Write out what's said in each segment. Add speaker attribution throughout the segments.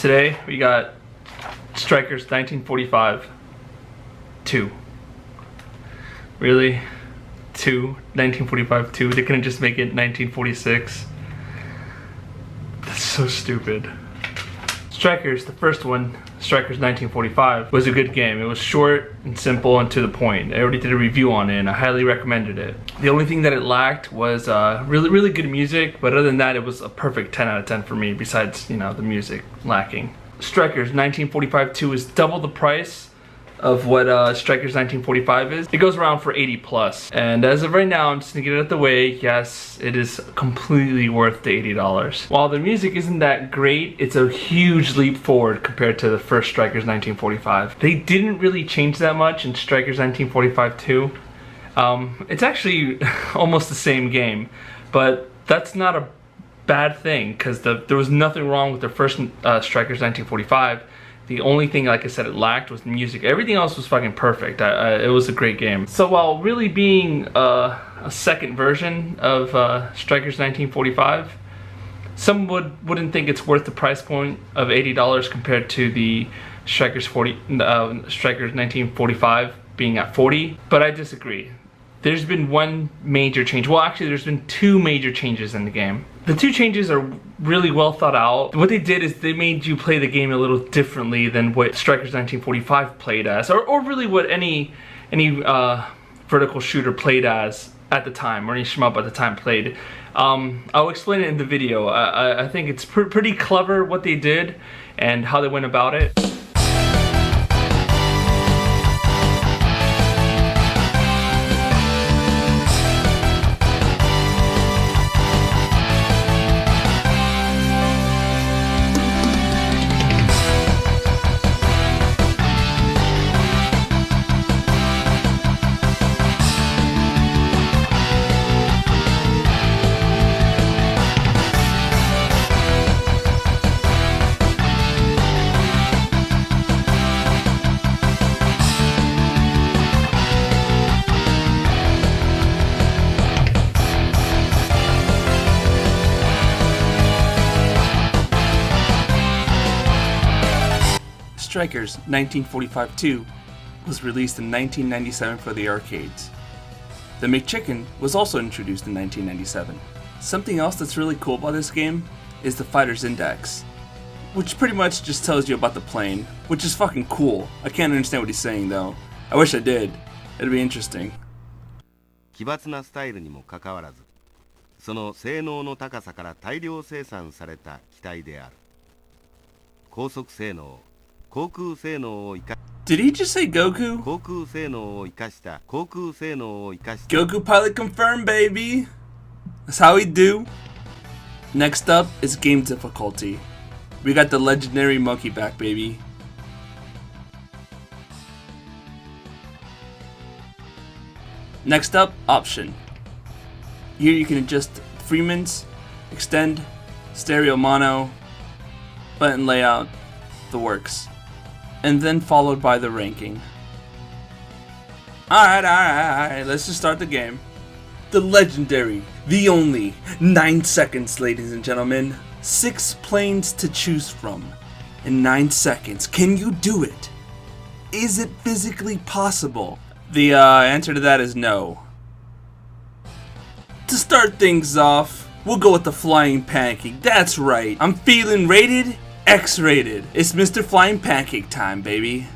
Speaker 1: Today we got Strikers 1945 2. Really? 1945 2? They couldn't just make it 1946? That's so stupid. Strikers, the first one, Strikers 1945, was a good game. It was short and simple and to the point. I already did a review on it and I highly recommended it. The only thing that it lacked was really good music, but other than that it was a perfect 10 out of 10 for me, besides, you know, the music lacking. Strikers 1945 2 is double the price of what Strikers 1945 is. It goes around for 80 plus. And as of right now, I'm just gonna get it out the way. Yes, it is completely worth the $80. While the music isn't that great, it's a huge leap forward compared to the first Strikers 1945. They didn't really change that much in Strikers 1945 2. It's actually almost the same game, but that's not a bad thing because there was nothing wrong with the first Strikers 1945. The only thing, like I said, it lacked was the music. Everything else was fucking perfect. It was a great game. So while really being a second version of Strikers 1945, some wouldn't think it's worth the price point of $80 compared to the Strikers 1945 being at $40. But I disagree. There's been one major change. Well, actually, there's been two major changes in the game. The two changes are really well thought out. What they did is they made you play the game a little differently than what Strikers 1945 played as, or really what any vertical shooter played as at the time, or any shmup at the time played. I'll explain it in the video. I think it's pretty clever what they did and how they went about it. Strikers 1945 2 was released in 1997 for the arcades. The McChicken was also introduced in 1997. Something else that's really cool about this game is the Fighter's Index, which pretty much just tells you about the plane, which is fucking cool. I can't understand what he's saying though. I wish I did. It'd be interesting.
Speaker 2: 奇抜なスタイルにもかかわらず、その性能の高さから大量生産された機体である。高速性能、航空性能を生か
Speaker 1: Did he just say Goku?
Speaker 2: 航空性能を生かした航空性能を生かした
Speaker 1: Goku pilot confirmed, baby. That's how we do. Next up is game difficulty. We got the legendary monkey back, baby. Next up, option. Here you can adjust Freeman's, extend, stereo mono, button layout, the works. And then followed by the ranking. Alright, let's just start the game. The legendary, the only, 9 seconds, ladies and gentlemen. 6 planes to choose from in 9 seconds. Can you do it? Is it physically possible? The answer to that is no. To start things off, we'll go with the Flying Pancake. That's right, I'm feeling rated X-rated. It's Mr. Flying Pancake time, baby.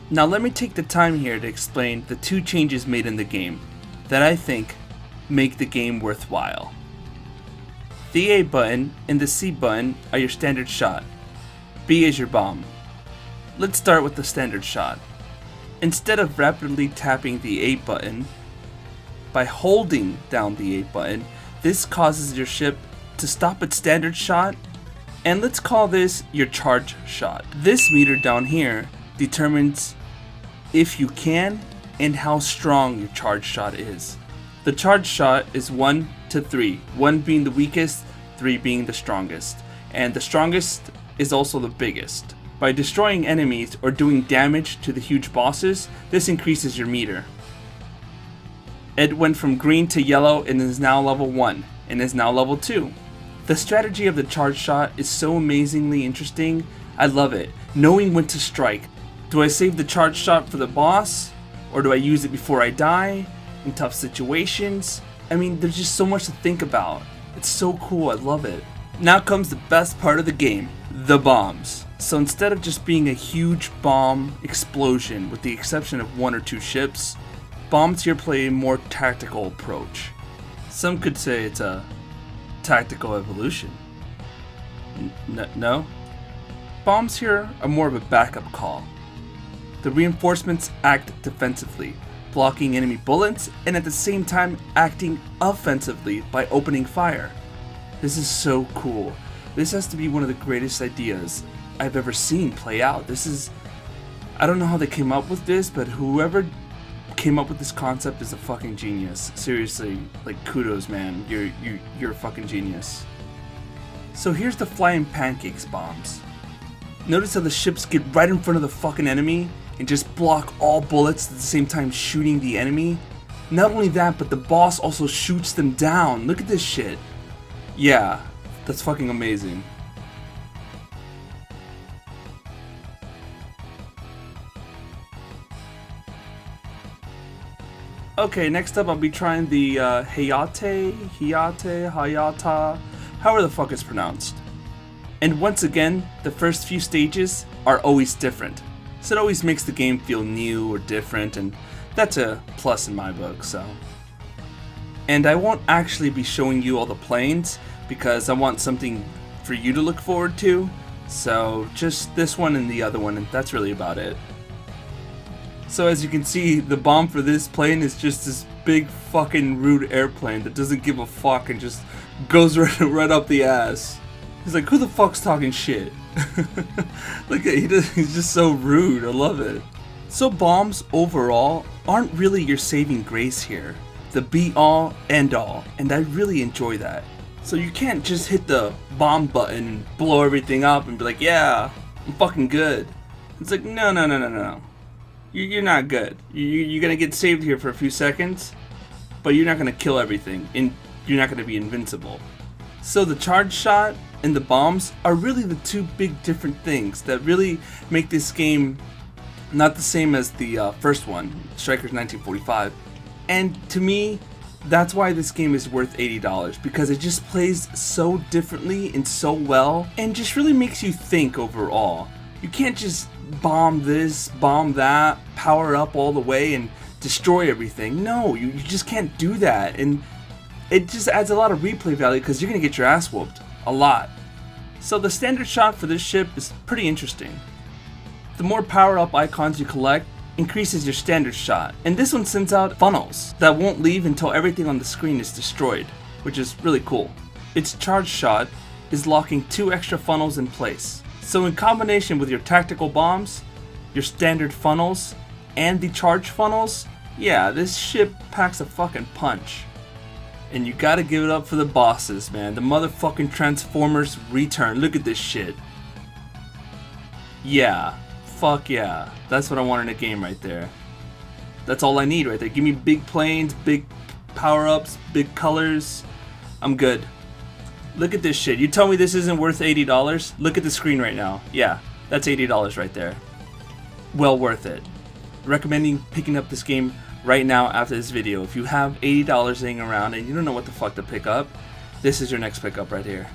Speaker 1: Now let me take the time here to explain the two changes made in the game that I think make the game worthwhile. The A button and the C button are your standard shot. B is your bomb. Let's start with the standard shot. Instead of rapidly tapping the A button, by holding down the A button, this causes your ship to stop its standard shot, and let's call this your charge shot. This meter down here determines if you can and how strong your charge shot is. The charge shot is 1 to 3, 1 being the weakest, 3 being the strongest, and the strongest is also the biggest. By destroying enemies or doing damage to the huge bosses, this increases your meter. It went from green to yellow and is now level 1 and is now level 2. The strategy of the charge shot is so amazingly interesting. I love it. Knowing when to strike. Do I save the charge shot for the boss? Or do I use it before I die? In tough situations? I mean, there's just so much to think about. It's so cool, I love it. Now comes the best part of the game, the bombs. So instead of just being a huge bomb explosion, with the exception of 1 or 2 ships, bombs here play a more tactical approach. Some could say it's a tactical evolution. No? Bombs here are more of a backup call. The reinforcements act defensively, blocking enemy bullets and at the same time acting offensively by opening fire. This is so cool. This has to be one of the greatest ideas I've ever seen play out. I don't know how they came up with this, but whoever came up with this concept is a fucking genius. Seriously, like kudos, man. You're a fucking genius. So here's the flying pancakes bombs. Notice how the ships get right in front of the fucking enemy and just block all bullets at the same time shooting the enemy. Not only that, but the boss also shoots them down. Look at this shit. Yeah, that's fucking amazing. Okay, next up I'll be trying the Hayata, however the fuck it's pronounced. And once again, the first few stages are always different. So it always makes the game feel new or different, and that's a plus in my book, so. And I won't actually be showing you all the planes, because I want something for you to look forward to. So just this one and the other one, and that's really about it. So as you can see, the bomb for this plane is just this big fucking rude airplane that doesn't give a fuck and just goes right up the ass. He's like, who the fuck's talking shit? Look at he's just so rude. I love it. So bombs overall aren't really your saving grace here. The be all end all, and I really enjoy that. So you can't just hit the bomb button and blow everything up and be like, yeah, I'm fucking good. It's like, no. You're not good. You're gonna get saved here for a few seconds, but you're not gonna kill everything, and you're not gonna be invincible. So the charge shot and the bombs are really the two big different things that really make this game not the same as the first one, Strikers 1945. And to me, that's why this game is worth $80, because it just plays so differently and so well, and just really makes you think overall. You can't just bomb this, bomb that, power up all the way and destroy everything. No, you just can't do that, and it just adds a lot of replay value because you're gonna get your ass whooped. A lot. So the standard shot for this ship is pretty interesting. The more power up icons you collect increases your standard shot, and this one sends out funnels that won't leave until everything on the screen is destroyed, which is really cool. Its charge shot is locking 2 extra funnels in place. So in combination with your tactical bombs, your standard funnels, and the charge funnels, yeah, this ship packs a fucking punch. And you gotta give it up for the bosses, man. The motherfucking Transformers return. Look at this shit. Yeah. Fuck yeah. That's what I want in a game right there. That's all I need right there. Give me big planes, big power-ups, big colors. I'm good. Look at this shit. You tell me this isn't worth $80? Look at the screen right now. Yeah, that's $80 right there. Well worth it. Recommending picking up this game right now after this video. If you have $80 laying around and you don't know what the fuck to pick up, this is your next pickup right here.